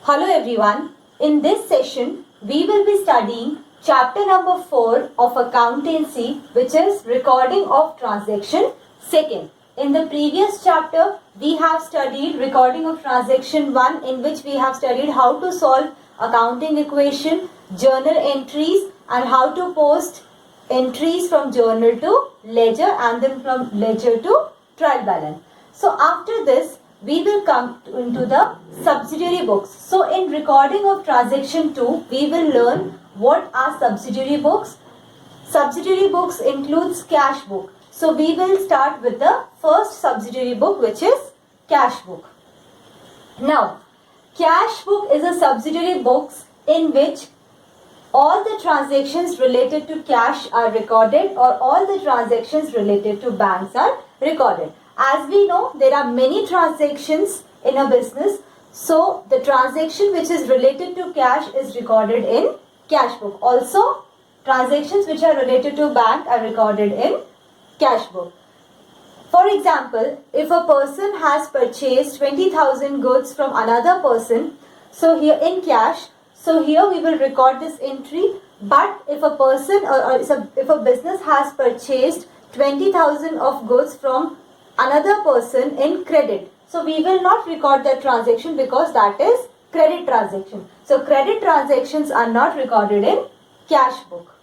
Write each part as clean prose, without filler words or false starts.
Hello everyone. In this session, we will be studying chapter number 4 of accountancy, which is recording of transaction second. In the previous chapter, we have studied recording of transaction 1, in which we have studied how to solve accounting equation, journal entries, and how to post entries from journal to ledger and then from ledger to trial balance. So after this, we will come into the subsidiary books. So in recording of transaction 2, we will learn what are subsidiary books. Subsidiary books includes cash book. So we will start with the first subsidiary book, which is cash book. Now, cash book is a subsidiary books in which all the transactions related to cash are recorded, or all the transactions related to banks are recorded. As we know, there are many transactions in a business. So the transaction which is related to cash is recorded in cash book. Also, transactions which are related to bank are recorded in cash book. For example, if a person has purchased 20,000 goods from another person, so here in cash, so here we will record this entry. But if a person if a business has purchased 20,000 of goods from another person in credit, so we will not record that transaction because that is credit transaction. So credit transactions are not recorded in cash book.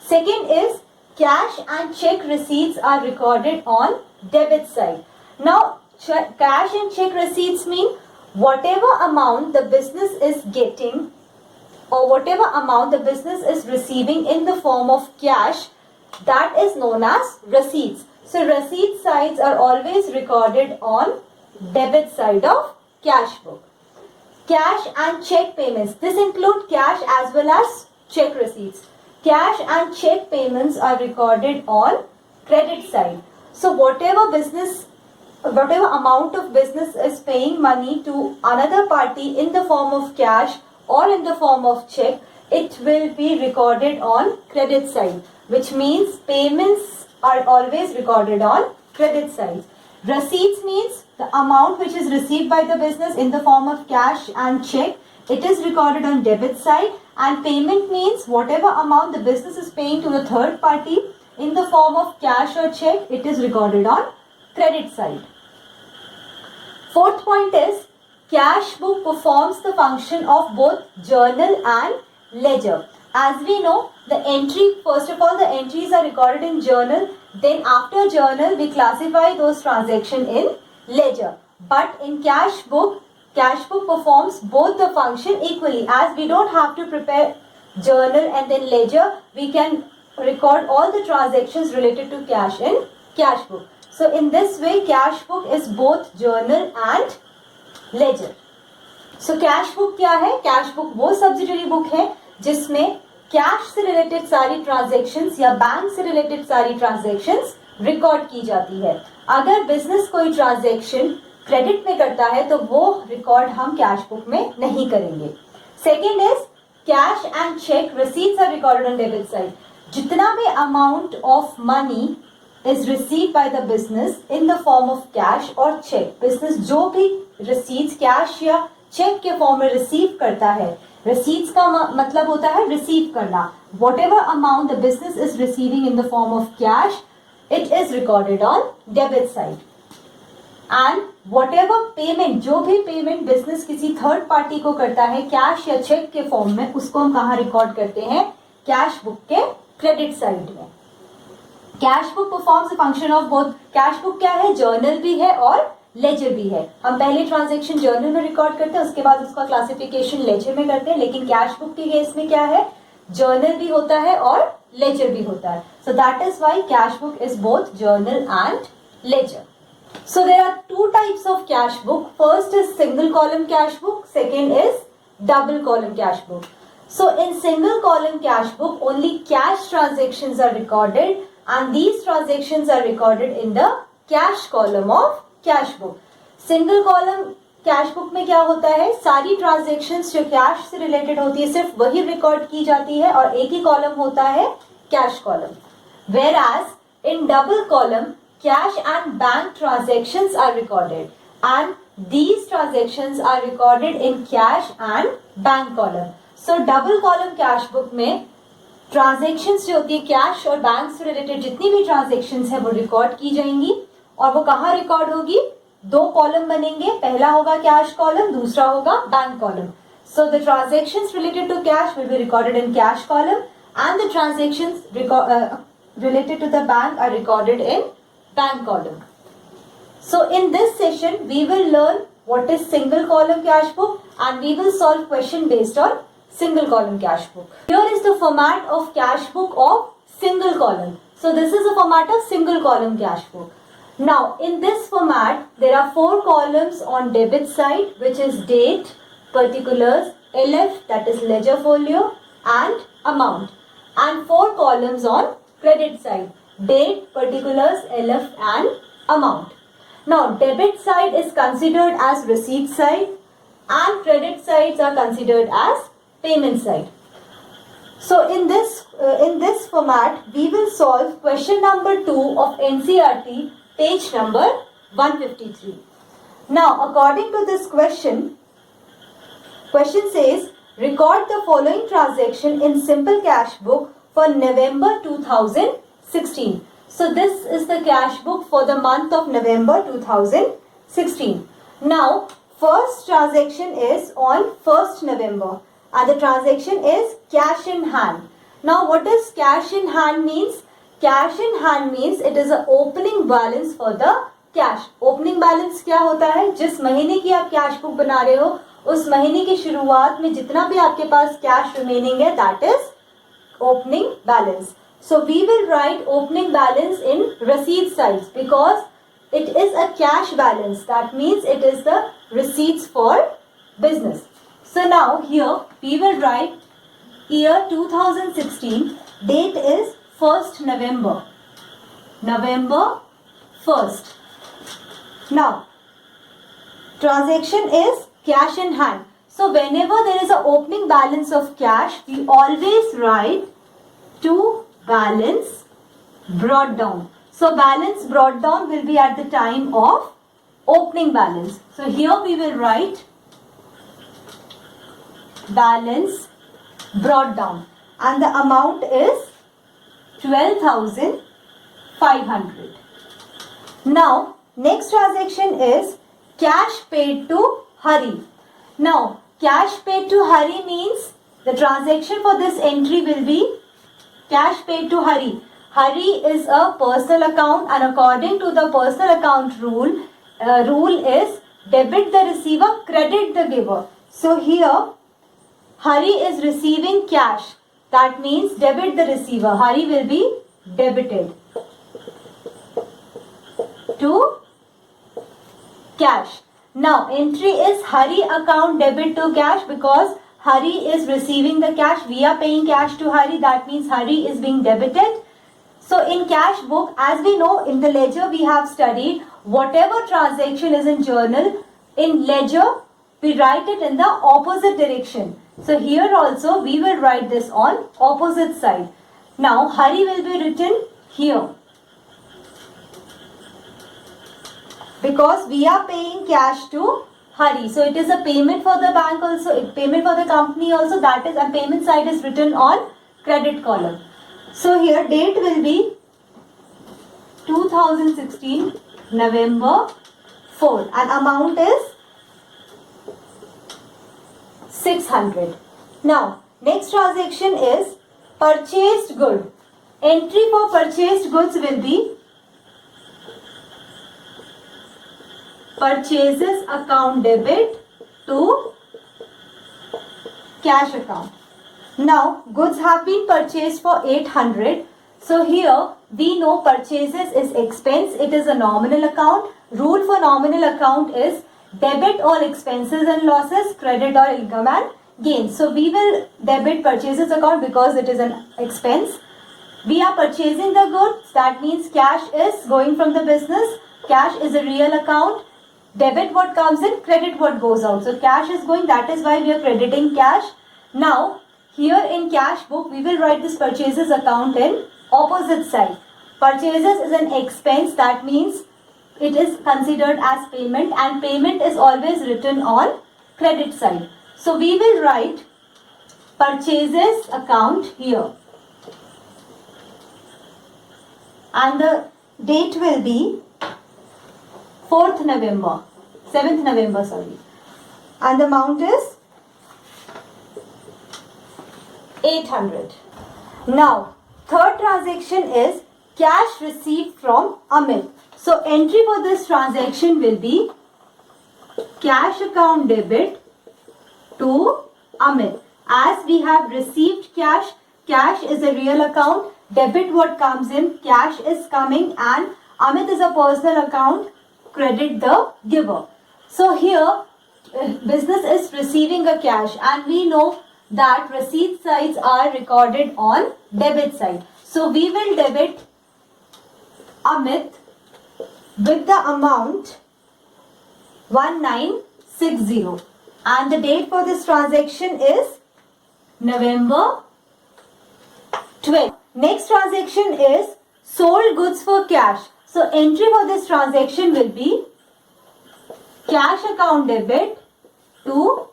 Second is cash and check receipts are recorded on debit side. Now cash and check receipts mean whatever amount the business is getting or whatever amount the business is receiving in the form of cash, that is known as receipts. So receipt sides are always recorded on debit side of cash book. Cash and check payments. This include cash as well as check receipts. Cash and check payments are recorded on credit side. So whatever amount of business is paying money to another party in the form of cash or in the form of check, it will be recorded on credit side, which means payments are always recorded on credit side. Receipts means the amount which is received by the business in the form of cash and check, it is recorded on debit side. And payment means whatever amount the business is paying to the third party in the form of cash or check, it is recorded on credit side. Fourth point is cash book performs the function of both journal and ledger. As we know, first of all, the entries are recorded in journal. Then after journal, we classify those transactions in ledger. But in cash book performs both the function equally. As we don't have to prepare journal and then ledger, we can record all the transactions related to cash in cash book. So in this way, cash book is both journal and ledger. So cash book क्या है? Cash book वो subsidiary book है जिसमें cash से related सारी transactions या bank से related सारी ट्रांजैक्शंस रिकॉर्ड की जाती है. अगर बिजनेस कोई ट्रांजैक्शन क्रेडिट में करता है तो वो रिकॉर्ड हम कैश बुक में नहीं करेंगे. Second is cash and cheque receipts are recorded on debit side. जितना भी amount of money is received by the business in the form of cash or check, business जो भी receipts कैश या check के form में receive करता है, receipts का मतलब होता है रिसीव करना. whatever amount the business is receiving in the form of cash, it is recorded on debit side. and whatever payment, जो भी पेमेंट बिजनेस किसी थर्ड पार्टी को करता है कैश या चेक के फॉर्म में, उसको हम कहाँ रिकॉर्ड करते हैं? कैश बुक के क्रेडिट साइड में. Cash book performs function of both. Cash book क्या है? जर्नल भी है और लेजर भी है. हम पहले ट्रांजैक्शन जर्नल में रिकॉर्ड करते हैं, उसके बाद उसका क्लासिफिकेशन लेजर में करते हैं. लेकिन कैश बुक के केस में क्या है? जर्नल भी होता है और लेजर भी होता है. So that is why cash book is both journal and ledger. So there are two types of cash book. First is single column cash book, second is double column cash book. So in single column cash book, only cash transactions are recorded, and these transactions are recorded in the cash column of cash book. Single column cash book में क्या होता है? सारी transactions जो cash से related होती है सिर्फ वही record की जाती है और एक ही column होता है cash column. Whereas in double column cash and bank transactions are recorded, and these transactions are recorded in cash and bank column. So double column cash book में ट्रांजेक्शन्स जो होती है कैश और बैंक से related जितनी भी transactions है वो रिकॉर्ड की जाएंगी और वो कहाँ रिकॉर्ड होगी, दो कॉलम बनेंगे, पहला होगा कैश कॉलम, दूसरा होगा bank column. So the transactions related to cash will be recorded in cash column and the transactions related to the bank are recorded in bank column. So in this session we will learn what is single column cash book and we will solve question based on single column cash book. Here is the format of cash book of single column. So this is the format of single column cash book. Now in this format there are four columns on debit side, which is date, particulars, LF, that is ledger folio, and amount, and four columns on credit side, date, particulars, LF, and amount. Now debit side is considered as receipt side and credit sides are considered as payment side. So in this format we will solve question number 2 of NCERT, page number 153. Now according to this question says record the following transaction in simple cash book for November 2016. So this is the cash book for the month of November 2016. Now first transaction is on 1st November and the transaction is cash in hand. Now what does cash in hand means? Cash in hand means it is a opening balance for the cash. Opening balance क्या होता है? जिस महीने की आप cash book बना रहे हो उस महीने की शुरुआत में जितना भी आपके पास कैश रिमेनिंग है, that is opening balance. So we will write opening balance in receipt sides because it is a cash balance. That means it is the receipts for business. So now here we will write year 2016, date is 1st November, November 1st. Now transaction is cash in hand. So whenever there is an opening balance of cash, we always write to balance brought down. So balance brought down will be at the time of opening balance. So here we will write balance brought down and the amount is 12,500. Now next transaction is cash paid to Hari. Now cash paid to Hari means the transaction for this entry will be cash paid to Hari. Hari is a personal account and according to the personal account rule is debit the receiver, credit the giver. So here Hari is receiving cash. That means debit the receiver. Hari will be debited to cash. Now entry is Hari account debit to cash because Hari is receiving the cash. We are paying cash to Hari. That means Hari is being debited. So in cash book, as we know, in the ledger we have studied whatever transaction is in journal, in ledger we write it in the opposite direction. So here also we will write this on opposite side. Now Hari will be written here because we are paying cash to Hari. So it is a payment for the bank also, payment for the company also, that is, and payment side is written on credit column. So here date will be 2016 November 4 and amount is 600. Now next transaction is purchased good. Entry for purchased goods will be purchases account debit to cash account. Now goods have been purchased for 800. So here we know purchases is expense. It is a nominal account. Rule for nominal account is debit all expenses and losses, credit all income and gains. So we will debit purchases account because it is an expense. We are purchasing the goods. That means cash is going from the business. Cash is a real account. Debit what comes in, credit what goes out. So cash is going, that is why we are crediting cash. Now here in cash book we will write this purchases account in opposite side. Purchases is an expense, that means it is considered as payment, and payment is always written on credit side. So we will write purchases account here, and the date will be 4th November, 7th November, sorry, and the amount is 800. Now, third transaction is cash received from Amit. So, entry for this transaction will be cash account debit to Amit. As we have received cash, cash is a real account, debit what comes in, cash is coming, and Amit is a personal account, credit the giver. So, here business is receiving a cash, and we know that receipt sides are recorded on debit side. So we will debit Amit with the amount 1960, and the date for this transaction is November 12. Next transaction is sold goods for cash. So entry for this transaction will be cash account debit to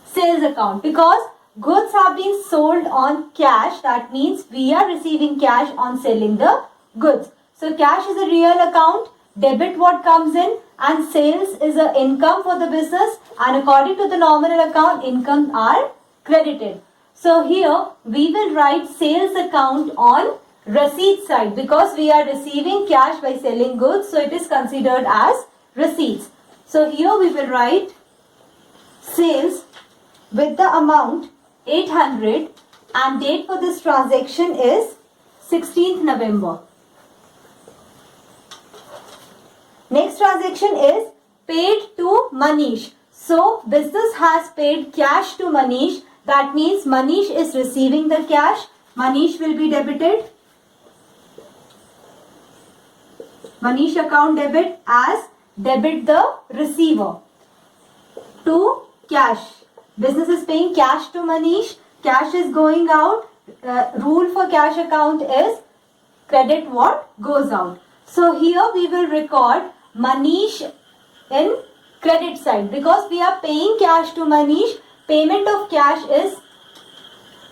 sales account, because goods have been sold on cash. That means we are receiving cash on selling the goods. So cash is a real account, debit what comes in, and sales is a income for the business, and according to the nominal account, income are credited. So here we will write sales account on receipt side, because we are receiving cash by selling goods, so it is considered as receipts. So here we will write sales with the amount 800, and date for this transaction is 16th November. Next transaction is paid to Manish. So business has paid cash to Manish. That means Manish is receiving the cash. Manish will be debited. Manish account debit as debit the receiver to cash. Business is paying cash to Manish. Cash is going out. Rule for cash account is credit what goes out. So here we will record Manish in credit side, because we are paying cash to Manish. Payment of cash is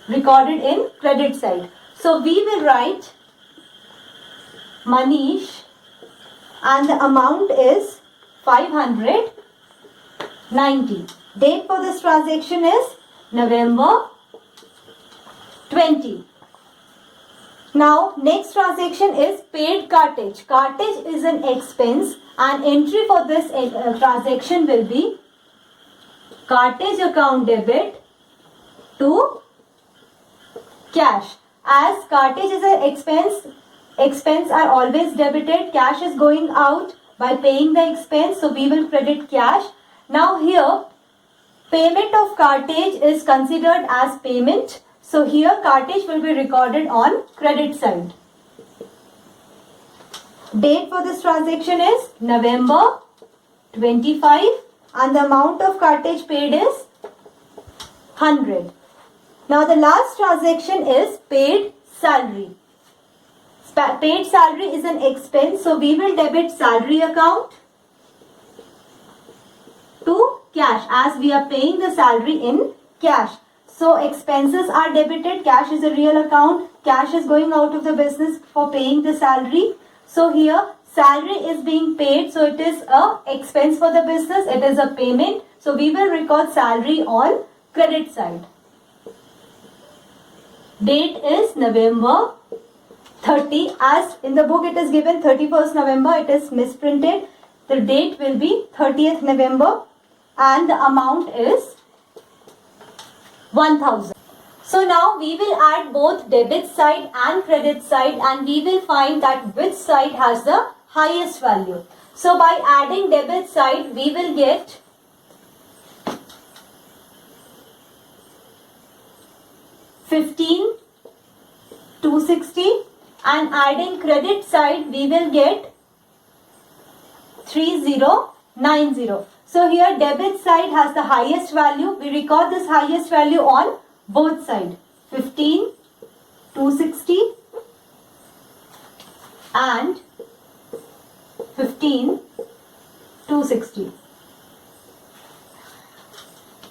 recorded in credit side. So we will write Manish, and the amount is 590. Date for this transaction is November 20. Now next transaction is paid cartage. Cartage is an expense, and entry for this transaction will be cartage account debit to cash. As cartage is an expense are always debited. Cash is going out by paying the expense, so we will credit cash. Now here payment of cartage is considered as payment. So here cartage will be recorded on credit side. Date for this transaction is November 25, and the amount of cartage paid is 100. Now the last transaction is paid salary. Paid salary is an expense, so we will debit salary account to cash, as we are paying the salary in cash. So expenses are debited, cash is a real account, cash is going out of the business for paying the salary. So here salary is being paid, so it is a expense for the business, it is a payment. So we will record salary on credit side. Date is November 30, as in the book it is given 31st November, it is misprinted. The date will be 30th November, and the amount is 1000. So now we will add both debit side and credit side, and we will find that which side has the highest value. So by adding debit side, we will get 15,260, and adding credit side we will get 3090. So here debit side has the highest value. We record this highest value on both sides. 15,260 and 15,260.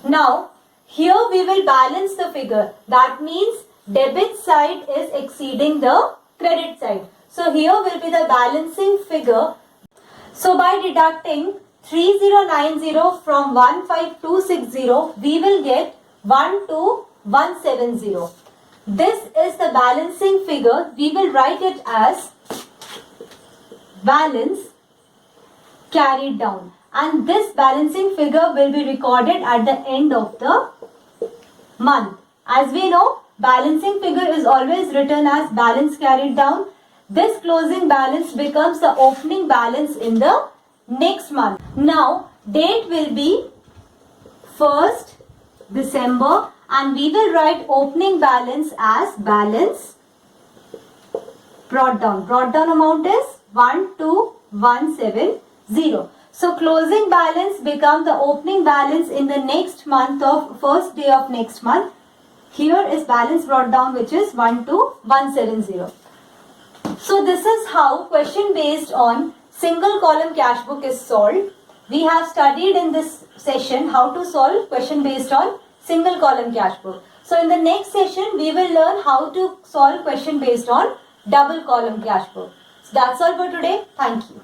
Now, here we will balance the figure. That means debit side is exceeding the credit side. So here will be the balancing figure. So by deducting 3090 from 15260, we will get 12170. This is the balancing figure. We will write it as balance carried down. And this balancing figure will be recorded at the end of the month. As we know, balancing figure is always written as balance carried down. This closing balance becomes the opening balance in the next month. Now, date will be 1st December and we will write opening balance as balance brought down. Brought down amount is 12170. So closing balance becomes the opening balance in the next month of first day of next month. Here is balance brought down, which is 12170. So this is how question based on single column cash book is solved. We have studied in this session how to solve question based on single column cash book. So in the next session we will learn how to solve question based on double column cash book. So that's all for today. Thank you.